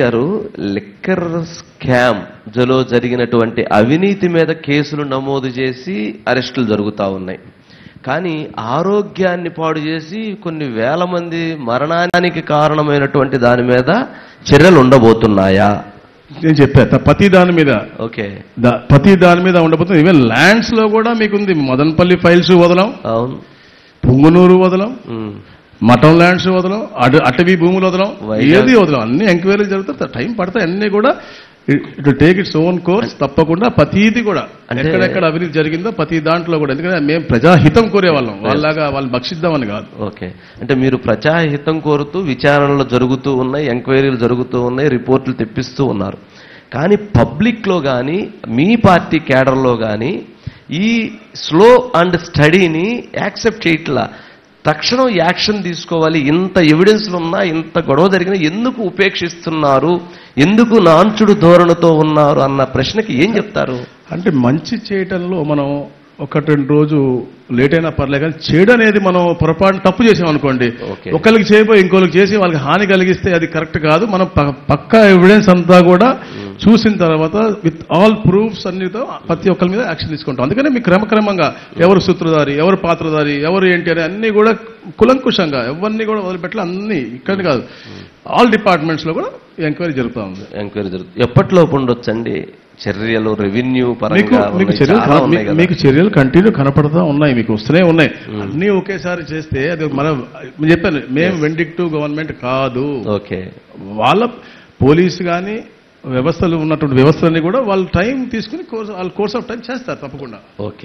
గారు, liquor scam జలో జరిగినటువంటి అవినీతి మీద కేసులు నమోదు చేసి అరెస్టులు జరుగుతూ ఉన్నాయి. కానీ ఆరోగ్యాన్ని పాడు చేసి కొన్ని వేల మంది మరణానికి కారణమైనటువంటి దాని మీద చర్యలు ఉండబోతున్నాయా? నేను చెప్పా ప్రతి దాని మీద. ఓకే, ప్రతి దాని మీద ఉండబోతుంది. ఈవెన్ ల్యాండ్స్ లో కూడా మీకుంది. మదనపల్లి ఫైల్స్ వదలం, అవును, పుంగనూరు వదలం, మఠం ల్యాండ్స్ వదలం, అటవీ భూములు వదలం, ఏది వదలం, అన్ని ఎంక్వైరీ జరుగుతాయి. టైం పడతాయి. అన్ని కూడా it take its own course. తప్పకుండా ప్రతిది కూడా ఎక్కడెక్కడ అవినీతి జరిగిందో ప్రతి దాంట్లో కూడా. ఎందుకంటే మేము ప్రజాహితం కోరేవాళ్ళం, వాళ్ళలాగా వాళ్ళు భక్షిద్దామని కాదు. ఓకే, అంటే మీరు ప్రజాహితం కోరుతూ విచారణలు జరుగుతూ ఉన్నాయి, ఎంక్వైరీలు జరుగుతూ ఉన్నాయి, రిపోర్టులు తెప్పిస్తూ ఉన్నారు. కానీ పబ్లిక్లో కానీ మీ పార్టీ కేడర్లో కానీ ఈ స్లో అండ్ స్టడీని యాక్సెప్ట్ చేయట్లా. తక్షణం యాక్షన్ తీసుకోవాలి. ఇంత ఎవిడెన్స్లు ఉన్నా, ఇంత గొడవ జరిగినా ఎందుకు ఉపేక్షిస్తున్నారు, ఎందుకు నాంచుడు ధోరణితో ఉన్నారు అన్న ప్రశ్నకి ఏం చెప్తారు? అంటే మంచి చేయటంలో మనం ఒకటి రెండు రోజు లేట్ అయినా పర్లేదు, కానీ చెడు అనేది మనం పొరపాటు తప్పు చేసామనుకోండి, ఒకరికి చేయబోయి ఇంకోరికి చేసి వాళ్ళకి హాని కలిగిస్తే అది కరెక్ట్ కాదు. మనం పక్కా ఎవిడెన్స్ అంతా కూడా చూసిన తర్వాత విత్ ఆల్ ప్రూఫ్స్ అన్నితో ప్రతి ఒక్కరి మీద యాక్షన్ తీసుకుంటాం. అందుకనే మీకు క్రమక్రమంగా ఎవరు సూత్రధారి, ఎవరు పాత్రధారి, ఎవరు ఏంటి అని అన్ని కూడా కులంకుశంగా ఎవరిని కూడా వదిలిపెట్టాలి. అన్ని ఇక్కడ కాదు, ఆల్ డిపార్ట్మెంట్స్ లో కూడా ఎంక్వైరీ జరుగుతూ ఉంది. ఎంక్వైరీ జరుగుతుంది. ఎప్పటిలోపు ఉండొచ్చండి చర్యలు? రెవెన్యూ పరంగా మీకు చర్యలు కంటిన్యూ కనపడతా ఉన్నాయి, మీకు వస్తూనే ఉన్నాయి. అన్ని ఒకేసారి చేస్తే అది మనం చెప్పాను, మేము వెండిక్టివ్ గవర్నమెంట్ కాదు. ఓకే, వాళ్ళ పోలీసు కానీ వ్యవస్థలు ఉన్నటువంటి వ్యవస్థలన్నీ కూడా వాళ్ళు టైం తీసుకుని కోర్స్ ఆఫ్ టైం చేస్తారు తప్పకుండా. ఓకే.